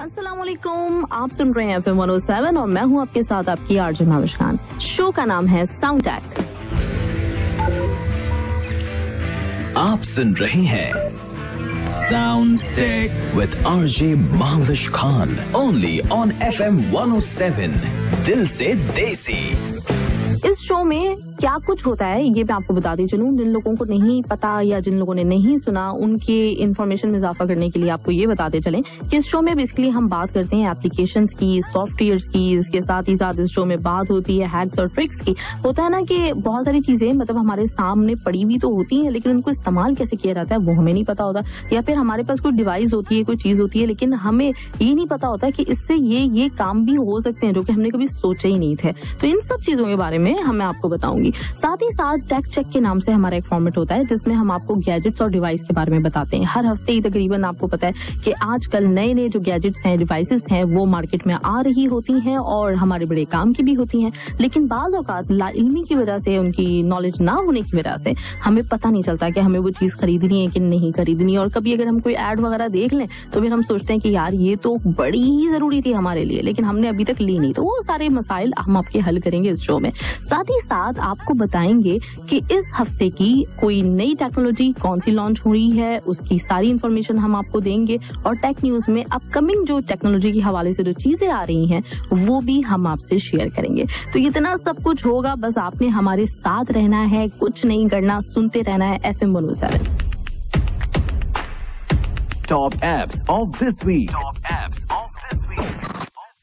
अस्सलामुअलैकुम, आप सुन रहे हैं FM 107 और मैं हूं आपके साथ आपकी आरजे माविश खान। शो का नाम है साउंड टेक। आप सुन रहे हैं sound tech with RJ Mavish Khan only on FM 107, दिल से देसी। इस शो में क्या कुछ होता है ये मैं आपको बताती चलूं। जिन लोगों को नहीं पता या जिन लोगों ने नहीं सुना उनके इन्फॉर्मेशन में इजाफा करने के लिए आपको ये बताते चलें कि इस शो में बेसिकली हम बात करते हैं एप्लीकेशंस की, सॉफ्टवेयर्स की। इसके साथ ही साथ इस शो में बात होती है हैक्स और ट्रिक्स की। होता है ना कि बहुत सारी चीजें मतलब हमारे सामने पड़ी हुई तो होती हैं, लेकिन उनको इस्तेमाल कैसे किया जाता है वो हमें नहीं पता होता। या फिर हमारे पास कोई डिवाइस होती है, कोई चीज होती है, लेकिन हमें ये नहीं पता होता कि इससे ये काम भी हो सकते हैं जो कि हमने कभी सोचे ही नहीं थे। तो इन सब चीजों के बारे में मैं आपको बताऊंगी। साथ ही साथ टेक चेक के नाम से हमारा एक फॉर्मेट होता है जिसमें हम आपको गैजेट्स और डिवाइस के बारे में बताते हैं। हर हफ्ते ही तकरीबन आपको पता है कि आजकल नए नए जो गैजेट्स हैं, डिवाइसेस हैं, वो मार्केट में आ रही होती हैं और हमारे बड़े काम की भी होती हैं। लेकिन बाज औकात लाइल्मी की वजह से, उनकी नॉलेज ना होने की वजह से हमें पता नहीं चलता कि हमें वो चीज खरीदनी है कि नहीं खरीदनी। और कभी अगर हम कोई एड वगैरह देख लें तो फिर हम सोचते हैं कि यार ये तो बड़ी ही जरूरी थी हमारे लिए, लेकिन हमने अभी तक ली नहीं। तो वो सारे मसाइल हम आपके हल करेंगे इस शो में। साथ ही साथ आपको बताएंगे कि इस हफ्ते की कोई नई टेक्नोलॉजी कौन सी लॉन्च हुई है, उसकी सारी इंफॉर्मेशन हम आपको देंगे। और टेक न्यूज में अपकमिंग जो टेक्नोलॉजी के हवाले से जो चीजें आ रही हैं वो भी हम आपसे शेयर करेंगे। तो इतना सब कुछ होगा, बस आपने हमारे साथ रहना है, कुछ नहीं करना, सुनते रहना है FM 107। Top apps of this week.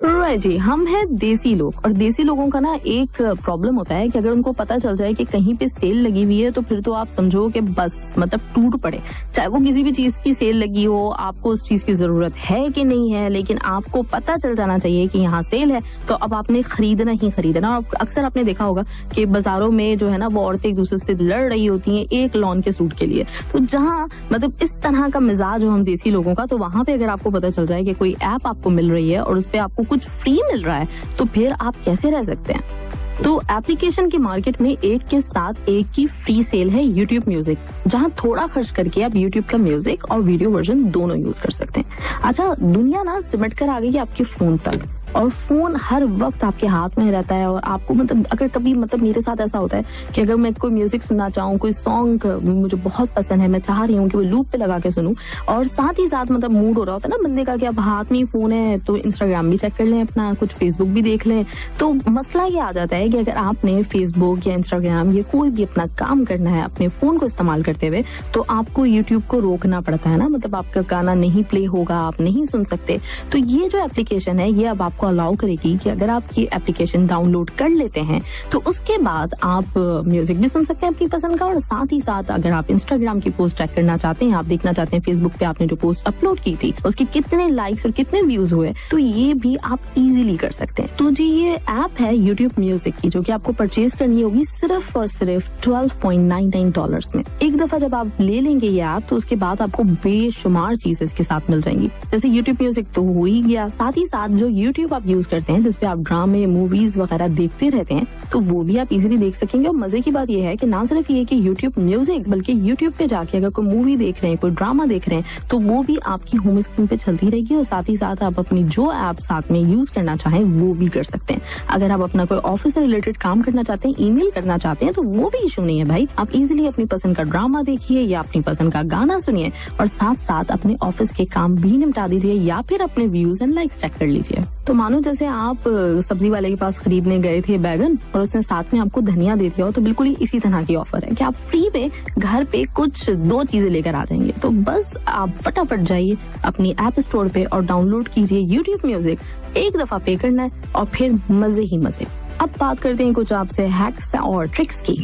Right जी, हम हैं देसी लोग और देसी लोगों का ना एक प्रॉब्लम होता है कि अगर उनको पता चल जाए कि कहीं पे सेल लगी हुई है तो फिर तो आप समझो कि बस मतलब टूट पड़े। चाहे वो किसी भी चीज की सेल लगी हो, आपको उस चीज की जरूरत है कि नहीं है, लेकिन आपको पता चल जाना चाहिए कि यहाँ सेल है तो अब आपने खरीदना ही खरीदना। और अक्सर आपने देखा होगा कि बाजारों में जो है ना वो औरतें एक दूसरे से लड़ रही होती हैं एक लॉन के सूट के लिए। तो जहाँ मतलब इस तरह का मिजाज हो हम देसी लोगों का, तो वहां पे अगर आपको पता चल जाए कि कोई ऐप आपको मिल रही है और उस पर आपको कुछ फ्री मिल रहा है तो फिर आप कैसे रह सकते हैं। तो एप्लीकेशन की मार्केट में एक के साथ एक की फ्री सेल है YouTube म्यूजिक, जहां थोड़ा खर्च करके आप YouTube का म्यूजिक और वीडियो वर्जन दोनों यूज कर सकते हैं। अच्छा, दुनिया ना सिमट कर आ गई है आपके फोन तक और फोन हर वक्त आपके हाथ में रहता है। और आपको मतलब अगर कभी मतलब मेरे साथ ऐसा होता है कि अगर मैं कोई म्यूजिक सुनना चाहूँ, कोई सॉन्ग मुझे बहुत पसंद है, मैं चाह रही हूँ कि वो लूप पे लगा के सुनूं, और साथ ही साथ मतलब मूड हो रहा होता है ना बंदे का कि अब हाथ में ही फोन है तो इंस्टाग्राम भी चेक कर लें अपना, कुछ फेसबुक भी देख लें। तो मसला ये आ जाता है कि अगर आपने फेसबुक या इंस्टाग्राम या कोई भी अपना काम करना है अपने फोन को इस्तेमाल करते हुए, तो आपको यूट्यूब को रोकना पड़ता है ना, मतलब आपका गाना नहीं प्ले होगा, आप नहीं सुन सकते। तो ये जो एप्लीकेशन है ये अब आपको अलाउ करेगी कि अगर आप ये एप्लीकेशन डाउनलोड कर लेते हैं तो उसके बाद आप म्यूजिक भी सुन सकते हैं अपनी पसंद का। और साथ ही साथ अगर आप इंस्टाग्राम की पोस्ट चेक करना चाहते हैं, आप देखना चाहते हैं फेसबुक पे आपने जो पोस्ट अपलोड की थी उसके कितने लाइक्स और कितने व्यूज हुए, तो ये भी आप इजीली कर सकते हैं। तो जी ये ऐप है यूट्यूब म्यूजिक की, जो कि आपको परचेज करनी होगी सिर्फ और सिर्फ $12.99 में। एक दफा जब आप ले लेंगे ये ऐप तो उसके बाद आपको बेशुमार चीजें इसके साथ मिल जाएंगी। जैसे यूट्यूब म्यूजिक तो हो ही गया, साथ ही साथ जो यूट्यूब आप यूज करते हैं जिसपे आप ड्रामे, मूवीज वगैरह देखते रहते हैं, तो वो भी आप इजीली देख सकेंगे। और मजे की बात यह है कि ना सिर्फ ये कि यूट्यूब म्यूजिक, बल्कि यूट्यूब पे जाके अगर कोई मूवी देख रहे हैं, कोई ड्रामा देख रहे हैं, तो वो भी आपकी होम स्क्रीन पे चलती रहेगी। और साथ ही साथ आप अपनी जो ऐप साथ में यूज करना चाहें वो भी कर सकते हैं। अगर आप अपना कोई ऑफिस से रिलेटेड काम करना चाहते हैं, ईमेल करना चाहते हैं, तो वो भी इशू नहीं है भाई। आप इजीली अपनी पसंद का ड्रामा देखिए या अपनी पसंद का गाना सुनिए और साथ साथ अपने ऑफिस के काम भी निपटा दीजिए या फिर अपने व्यूज एंड लाइक्स चेक कर लीजिए। तो मानो जैसे आप सब्जी वाले के पास खरीदने गए थे बैगन और उसने साथ में आपको धनिया दे दिया हो, तो बिल्कुल ही इसी तरह की ऑफर है कि आप फ्री में घर पे कुछ 2 चीजें लेकर आ जाएंगे। तो बस आप फटाफट जाइए अपनी ऐप स्टोर पे और डाउनलोड कीजिए यूट्यूब म्यूजिक। एक दफा पे करना है और फिर मजे ही मजे। अब बात करते हैं कुछ आपसे हैक्स और ट्रिक्स की।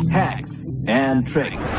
Hacks and tricks.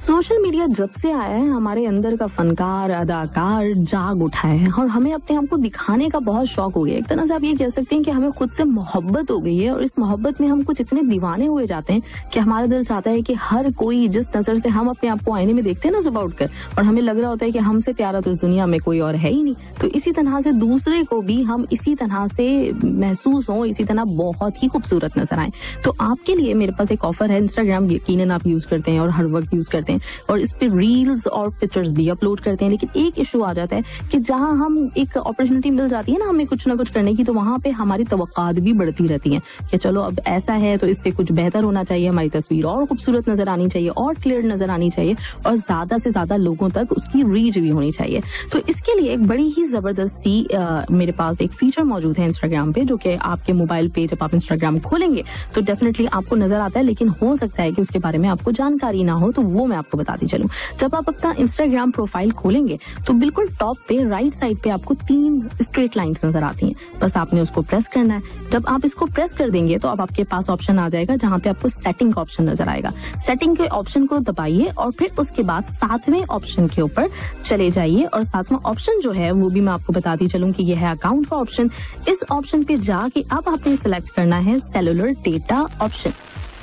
Social media जब से आया है हमारे अंदर का फनकार, अदाकार जाग उठा है और हमें अपने आप को दिखाने का बहुत शौक हो गया। एक तरह से आप ये कह सकते हैं कि हमें खुद से मोहब्बत हो गई है और इस मोहब्बत में हम कुछ इतने दीवाने हुए जाते हैं कि हमारा दिल चाहता है कि हर कोई जिस नजर से हम अपने आप को आईने में देखते हैं ना सुबह उठकर, और हमें लग रहा होता है कि हमसे प्यारा तो इस दुनिया में कोई और है ही नहीं, तो इसी तरह से दूसरे को भी हम इसी तरह से महसूस हो, इसी तरह बहुत ही खूबसूरत नजर आए। तो आपके लिए मेरे पास एक ऑफर है। इंस्टाग्राम यकीनन आप यूज करते हैं और हर वक्त यूज करते हैं। हैं और इस पे रील्स और पिक्चर्स भी अपलोड करते हैं। लेकिन एक इशू आ जाता है कि जहां हम एक अपॉर्चुनिटी मिल जाती है ना हमें कुछ ना कुछ करने की, तो वहां पे हमारी तवक्कात भी बढ़ती रहती हैं कि चलो अब ऐसा है तो इससे कुछ बेहतर होना चाहिए, हमारी तस्वीर और खूबसूरत नजर आनी चाहिए और क्लियर नजर आनी चाहिए और ज्यादा से ज्यादा लोगों तक उसकी रीच भी होनी चाहिए। तो इसके लिए एक बड़ी ही जबरदस्ती मेरे पास एक फीचर मौजूद है इंस्टाग्राम पे, जो कि आपके मोबाइल पे जब आप इंस्टाग्राम खोलेंगे तो डेफिनेटली आपको नजर आता है, लेकिन हो सकता है कि उसके बारे में आपको जानकारी ना हो, तो वो मैं आपको बताती चलूं। जब आप अपना इंस्टाग्राम प्रोफाइल खोलेंगे तो बिल्कुल टॉप पे राइट साइड पे आपको 3 स्ट्रेट लाइंस नजर आती हैं, बस आपने उसको प्रेस करना है। जब आप इसको प्रेस कर देंगे तो अब आपके पास ऑप्शन आ जाएगा जहां पे आपको सेटिंग का ऑप्शन नजर आएगा। सेटिंग के ऑप्शन को दबाइए और फिर उसके बाद 7वें ऑप्शन के ऊपर चले जाइए और 7वां ऑप्शन जो है वो भी मैं आपको बताती चलूं कि यह है अकाउंट का ऑप्शन। इस ऑप्शन पे जाके अब आपने सिलेक्ट करना है सेलुलर डेटा ऑप्शन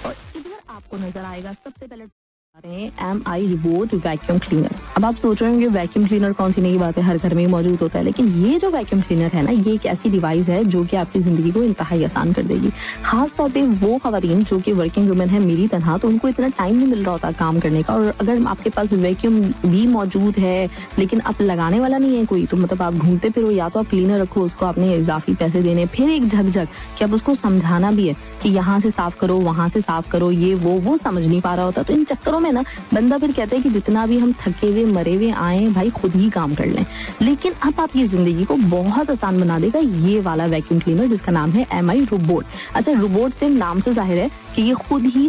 और इधर आपको नजर आएगा सबसे पहले MI रोबोट वैक्यूम क्लीनर। अब आप सोच रहे होंगे वैक्यूम क्लीनर कौन सी नई बात है, हर घर में ही मौजूद होता है, लेकिन ये जो वैक्यूम क्लीनर है ना, ये एक ऐसी डिवाइस है जो कि आपकी जिंदगी को इंतहाई आसान कर देगी। खास तौर पे वो खवातीन जो कि वर्किंग वुमेन है मेरी तरह, तो उनको इतना टाइम नहीं मिल रहा होता काम करने का, और अगर आपके पास वैक्यूम भी मौजूद है लेकिन अब लगाने वाला नहीं है कोई, तो मतलब आप घूमते फिरो, या तो आप क्लीनर रखो, उसको आपने इजाफी पैसे देने, फिर एक झकझक कि अब उसको समझाना भी है कि यहाँ से साफ करो, वहां से साफ करो, ये वो समझ नहीं पा रहा होता। तो इन चक्करों में ना बंदा फिर कहता है कि जितना भी हम थके हुए मरे हुए आए भाई खुद ही काम कर लें। लेकिन अब आपकी जिंदगी को बहुत आसान बना देगा ये वाला वैक्यूम क्लीनर जिसका नाम है MI रोबोट। अच्छा, रोबोट से नाम से जाहिर है कि ये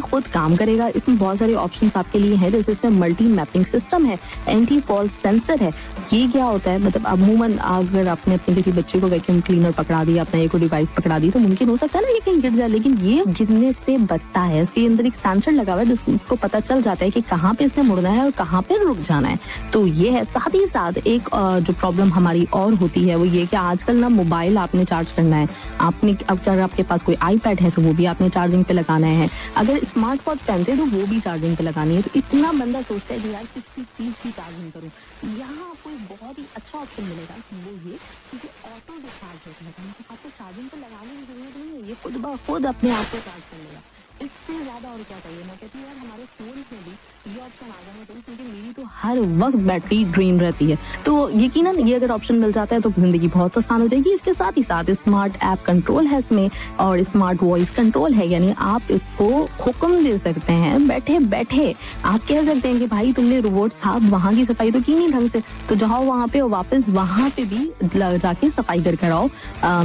खुद काम करेगा। इसमें बहुत सारे ऑप्शंस आपके लिए हैं, जैसे इसमें मल्टी मैपिंग सिस्टम है, एंटी फॉल सेंसर है। ये क्या होता है, मतलब अमूमन अगर आपने अपने किसी बच्चे को वैक्यूम क्लीनर पकड़ा दिया, अपना एक डिवाइस पकड़ा दी, तो मुमकिन हो सकता है ना ये कहीं गिर जाए, लेकिन ये गिरने से बचता है। इसके अंदर एक सेंसर लगा हुआ है जिसको पता चल जाता है कि कहाँ पे इसने मुड़ना है और कहाँ पे रुक जाना है। तो ये है। साथ ही साथ एक जो प्रॉब्लम हमारी और होती है वो ये कि आजकल ना मोबाइल आपने चार्ज करना है, आपने अगर आपके पास कोई iPad है तो वो भी आपने चार्जिंग पे लगाना है, अगर स्मार्ट वॉच पहनते हैं तो वो भी चार्जिंग पे लगानी है। तो इतना बंदा सोचता है कि यार किसी चीज की चार्जिंग करूँ। यहाँ आपको एक बहुत ही अच्छा ऑप्शन मिलेगा, वो ये कि ऑटो डिस्चार्ज होता है, मतलब आपको चार्जिंग पे लगाने की जरूरत नहीं है, ये खुद ब खुद अपने आप को चार्ज कर लेगा। इससे ज्यादा और क्या चाहिए। मैं कहती हूँ यार हमारे फोन में भी ये ऑप्शन आ जाना चाहिए, क्योंकि मेरी तो हर वक्त बैटरी ड्रेन रहती है। तो यकीनन ये अगर ऑप्शन मिल जाता है तो जिंदगी बहुत आसान हो जाएगी। इसके साथ ही साथ स्मार्ट ऐप कंट्रोल है इसमें और स्मार्ट वॉइस कंट्रोल है, यानी आप इसको हुक्म दे सकते हैं बैठे बैठे। आप कह सकते हैं कि भाई तुमने रोबोट साहब वहां की सफाई तो की नहीं ढंग से, तो जाओ वहां पे और वापस वहां पे भी जाके सफाई कर आओ,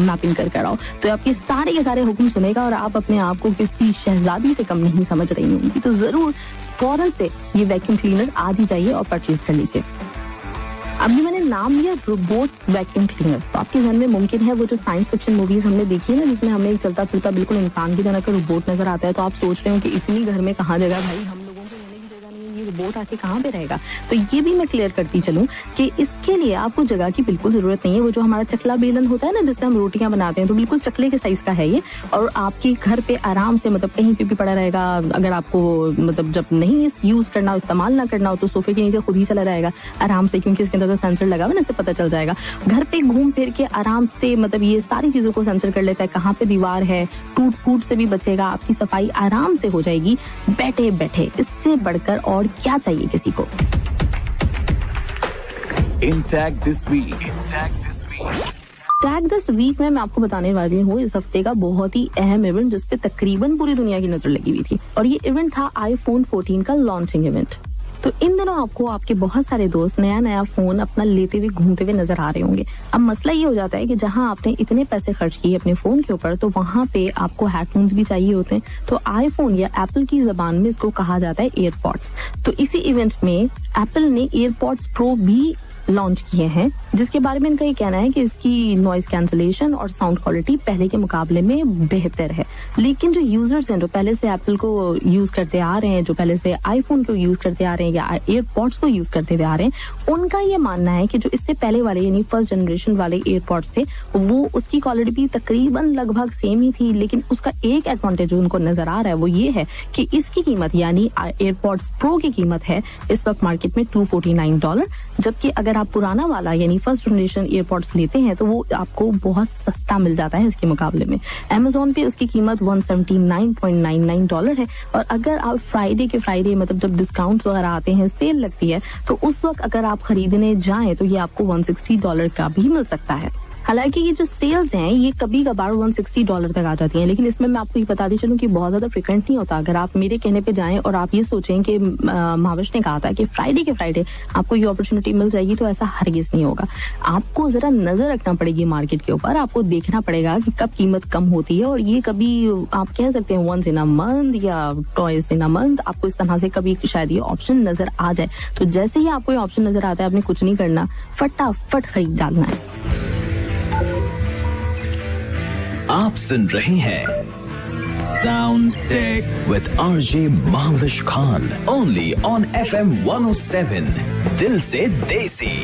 मैपिंग कर आओ। तो आपके सारे के सारे हुक्म सुनेगा और आप अपने आप को किसी शहजादी से कम नहीं समझ रही होंगी। तो जरूर फौरन से ये वैक्यूम क्लीनर आज ही जाइए और परचेज कर लीजिए। अभी मैंने नाम लिया रोबोट वैक्यूम क्लीनर, तो आपके ध्यान में मुमकिन है वो जो साइंस फिक्शन मूवीज हमने देखी है ना, जिसमें हमें एक चलता फिरता बिल्कुल इंसान की तरह का रोबोट नजर आता है, तो आप सोच रहे हो कि इतनी घर में कहाँ जगह, भाई हम लोगों को रहने की जगह नहीं है, ये रोबोट आके कहाँ पे रहेगा। तो ये भी मैं क्लियर करती चलूं कि इसके लिए आपको जगह की बिल्कुल जरूरत नहीं है। वो जो हमारा चकला बेलन होता है ना जिससे हम रोटियां बनाते हैं, तो बिल्कुल चकले के साइज का है ये, और आपके घर पे आराम से मतलब कहीं पे भी पड़ा रहेगा। अगर आपको मतलब जब नहीं यूज करना हो, इस्तेमाल ना करना हो, तो सोफे के नीचे खुद ही चला जाएगा आराम से, क्योंकि इसके अंदर तो सेंसर लगा हुआ है ना, इससे पता चल जाएगा। घर पे घूम फिर के आराम से मतलब ये सारी चीजों को सेंसर कर लेता है, कहाँ पे दीवार है, टूट फूट से भी बचेगा, आपकी सफाई आराम से हो जाएगी बैठे बैठे। इससे बढ़कर और क्या चाहिए किसी को। टैग दिस वीक में मैं आपको बताने वाली हूँ इस हफ्ते का बहुत ही अहम इवेंट, जिसपे तकरीबन पूरी दुनिया की नजर लगी हुई थी, और ये इवेंट था iPhone 14 का लॉन्चिंग इवेंट। तो इन दिनों आपको आपके बहुत सारे दोस्त नया फोन अपना लेते हुए घूमते हुए नजर आ रहे होंगे। अब मसला ये हो जाता है कि जहां आपने इतने पैसे खर्च किए अपने फोन के ऊपर, तो वहां पे आपको हेडफोन्स भी चाहिए होते हैं। तो आईफोन या एप्पल की जबान में इसको कहा जाता है एयरपॉड्स। तो इसी इवेंट में एप्पल ने एयरपॉड्स प्रो भी लॉन्च किए हैं, जिसके बारे में इनका ये कहना है कि इसकी नॉइज कैंसलेशन और साउंड क्वालिटी पहले के मुकाबले में बेहतर है। लेकिन जो यूजर्स हैं जो पहले से एप्पल को यूज करते आ रहे हैं, जो पहले से आईफोन को यूज करते आ रहे हैं या एयरपॉड्स को यूज करते हुए आ रहे हैं, उनका ये मानना है कि जो इससे पहले वाले यानी फर्स्ट जनरेशन वाले एयरपॉड्स थे वो उसकी क्वालिटी भी तकरीबन लगभग सेम ही थी। लेकिन उसका एक एडवांटेज जो उनको नजर आ रहा है वो ये है कि इसकी कीमत यानी एयरपॉड्स प्रो की कीमत है इस वक्त मार्केट में $249, जबकि अगर अगर आप पुराना वाला यानी फर्स्ट जनरेशन ईयरपॉड्स लेते हैं तो वो आपको बहुत सस्ता मिल जाता है इसके मुकाबले में। Amazon पे उसकी कीमत $179.99 है, और अगर आप फ्राइडे के फ्राइडे मतलब जब डिस्काउंट्स वगैरह आते हैं, सेल लगती है, तो उस वक्त अगर आप खरीदने जाएं तो ये आपको $160 का भी मिल सकता है। हालांकि ये जो सेल्स हैं ये कभी कभार $160 तक आ जाती हैं, लेकिन इसमें मैं आपको ये बताती चलूं कि बहुत ज्यादा फ्रिक्वेंट नहीं होता। अगर आप मेरे कहने पे जाएं और आप ये सोचें कि महाविश ने कहा था कि फ्राइडे के फ्राइडे आपको ये अपॉर्चुनिटी मिल जाएगी, तो ऐसा हरगिज नहीं होगा। आपको जरा नजर रखना पड़ेगी मार्केट के ऊपर, आपको देखना पड़ेगा कि कब कीमत कम होती है, और ये कभी आप कह सकते हैं वंस इन अ मंथ या ट्वाइस इन अ मंथ, आपको इस तरह से कभी शायद ये ऑप्शन नजर आ जाए। तो जैसे ही आपको ये ऑप्शन नजर आता है, आपने कुछ नहीं करना, फटाफट खरीद डालना है। आप सुन रहे हैं sound tech with RJ Mahvish Khan, only on FM 107, दिल से देसी।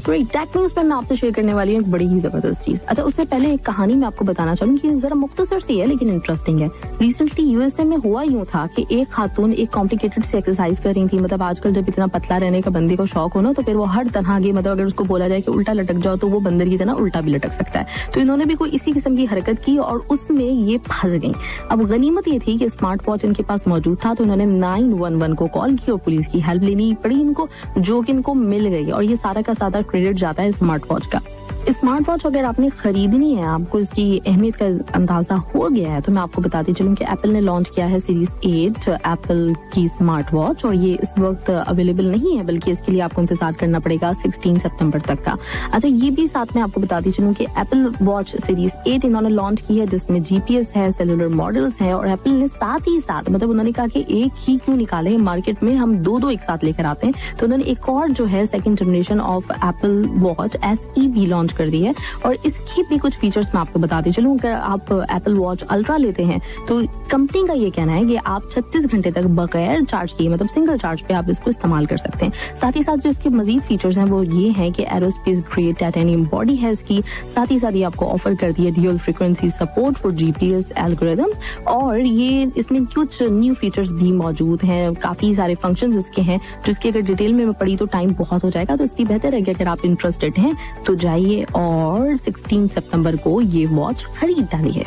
ग्रेट टेक न्यूज पर मैं आपसे शेयर करने वाली हूँ एक बड़ी ही जबरदस्त चीज। अच्छा, उससे पहले एक कहानी मैं आपको बताना चाहूंगी, जरा मुख्तसर सी है लेकिन इंटरेस्टिंग है। रिसेंटली यूएसए में हुआ यूं था कि एक खातून एक कॉम्प्लिकेटेड सी एक्सरसाइज कर रही थी। मतलब आजकल जब इतना पतला रहने का बंदे को शौक हो ना, तो फिर वो हर तरह की, मतलब अगर उसको बोला जाए कि उल्टा लटक जाओ तो वो बंदर की तरह उल्टा भी लटक सकता है। तो इन्होंने भी कोई इसी किस्म की हरकत की और उसमें ये फंस गई। अब गनीमत ये थी कि स्मार्ट वॉच इनके पास मौजूद था, तो इन्होंने 911 को कॉल की और पुलिस की हेल्प लेनी पड़ी इनको, जो कि इनको मिल गई। और ये सारा का सारा क्रेडिट जाता है स्मार्ट वॉच का। स्मार्ट वॉच अगर आपने खरीदनी है, आपको इसकी अहमियत का अंदाजा हो गया है, तो मैं आपको बताती चलूं कि एप्पल ने लॉन्च किया है सीरीज 8 एप्पल की स्मार्ट वॉच, और ये इस वक्त अवेलेबल नहीं है, बल्कि इसके लिए आपको इंतजार करना पड़ेगा 16 सितंबर तक का। अच्छा, ये भी साथ में आपको बताती चलूं कि एप्पल वॉच सीरीज 8 इन्होंने लॉन्च की है, जिसमें जीपीएस है, सेलुलर मॉडल्स है, और एप्पल ने साथ ही साथ, मतलब उन्होंने कहा कि एक ही क्यों निकाले मार्केट में, हम दो एक साथ लेकर आते हैं। तो उन्होंने एक और जो है second generation of Apple watch SE भी लॉन्च कर दी है, और इसकी भी कुछ फीचर्स मैं आपको बताती चलूं। अगर आप एप्पल वॉच अल्ट्रा लेते हैं तो कंपनी का ये कहना है कि आप 36 घंटे तक बगैर चार्ज किए, मतलब सिंगल चार्ज पे आप इसको इस्तेमाल कर सकते हैं। साथ ही साथ जो इसके मजीद फीचर्स हैं वो ये हैं कि एरोस्पेस ग्रेड टाइटेनियम बॉडी है इसकी, साथ ही साथ ये आपको ऑफर कर दी है dual frequency support for GPS algorithms, और ये इसमें कुछ न्यू फीचर्स भी मौजूद हैं, काफी सारे फंक्शंस इसके हैं, जिसकी अगर डिटेल में मैं पढ़ी तो टाइम बहुत हो जाएगा। तो इसलिए बेहतर है कि अगर आप इंटरेस्टेड हैं तो जाइए और 16 सितंबर को ये वॉच खरीद डालिए।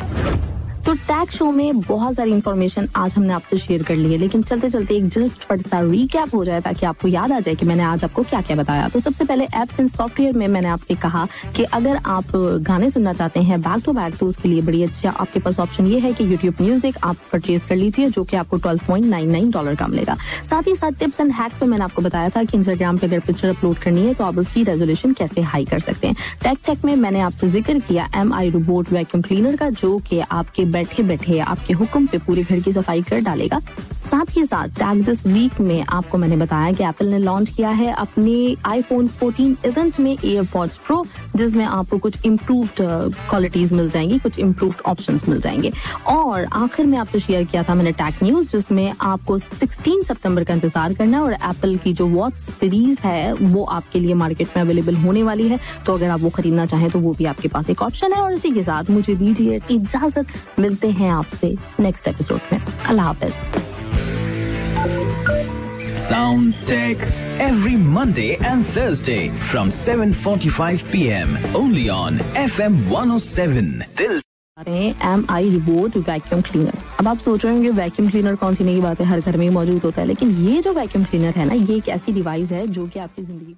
तो टैग शो में बहुत सारी इंफॉर्मेशन आज हमने आपसे शेयर कर ली है, लेकिन चलते चलते एक झटपट सा रिकैप हो जाए ताकि आपको याद आ जाए कि मैंने आज आपको क्या क्या बताया। तो सबसे पहले एप्स एंड सॉफ्टवेयर में मैंने आपसे कहा कि अगर आप गाने सुनना चाहते हैं बैक टू बैक, तो उसके लिए बड़ी अच्छा आपके पास ऑप्शन ये है कि यूट्यूब म्यूजिक आप परचेज कर लीजिए, जो कि आपको $12.99 का मिलेगा। साथ ही साथ टिप्स एंड हैक्स में मैंने आपको बताया था कि इंस्टाग्राम पे अगर पिक्चर अपलोड करनी है तो आप उसकी रेजोल्यूशन कैसे हाई कर सकते हैं। टेक चेक में मैंने आपसे जिक्र किया MI रोबोट वैक्यूम क्लीनर का, जो कि आपके बैठे बैठे आपके हुक्म पे पूरे घर की सफाई कर डालेगा। साथ ही साथ टैग दिस वीक में आपको मैंने बताया कि एप्पल ने लॉन्च किया है अपने iPhone 14 इवेंट में एयरपॉड्स प्रो, जिसमें आपको कुछ इम्प्रूव्ड क्वालिटीज मिल जाएंगी, कुछ इम्प्रूव्ड ऑप्शंस मिल जाएंगे। और आखिर में आपसे शेयर किया था मैंने टैग न्यूज, जिसमें आपको 16 सितंबर का इंतजार करना है, और एप्पल की जो वॉच सीरीज है वो आपके लिए मार्केट में अवेलेबल होने वाली है। तो अगर आप वो खरीदना चाहें तो वो भी आपके पास एक ऑप्शन है। और इसी के साथ मुझे दीजिए इजाजत, मिलते हैं आपसे नेक्स्ट एपिसोड में। अल्लाह हाफिज। Sound Tech every Monday and Thursday from 7:45 p.m. only on FM 107. दिल MI रोबोट वैक्यूम क्लीनर। अब आप सोच रहे होंगे वैक्यूम क्लीनर कौन सी नई बात है, हर घर में ही मौजूद होता है, लेकिन ये जो वैक्यूम क्लीनर है ना, ये एक ऐसी डिवाइस है जो कि आपकी जिंदगी